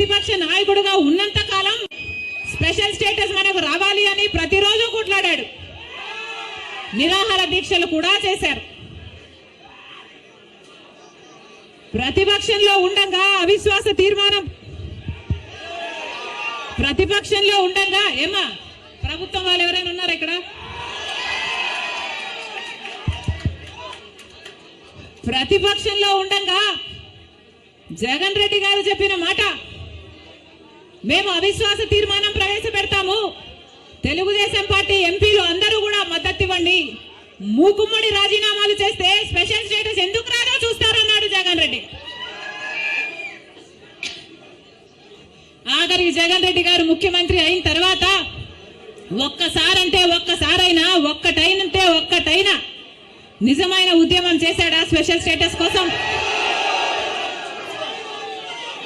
ప్రతిపక్ష నాయకుడుగా ఉన్నంత కాలం స్పెషల్ స్టేటస్ మనకు రావాలి అని ప్రతిరోజు కొట్లాడాడు. నిరాహార దీక్షలు కూడా చేశారు. ప్రతిపక్షంలో ఉండగా అవిశ్వాస తీర్మానం ఏమా ప్రభుత్వం వాళ్ళు ఎవరైనా ఉన్నారు ఇక్కడ? ప్రతిపక్షంలో ఉండగా జగన్ రెడ్డి గారు చెప్పిన మాట, మేము అవిశ్వాస తీర్మానం ప్రవేశపెడతాము, తెలుగుదేశం పార్టీ ఎంపీలు అందరూ కూడా మద్దతు ఇవ్వండి, మూకుమ్మడి రాజీనామాలు చేస్తే స్పెషల్ స్టేటస్ ఎందుకు రాదో చూస్తారన్నాడు జగన్ రెడ్డి. ఆఖరికి జగన్ రెడ్డి గారు ముఖ్యమంత్రి అయిన తర్వాత ఒక్కటైనా నిజమైన ఉద్యమం చేశాడా స్పెషల్ స్టేటస్ కోసం?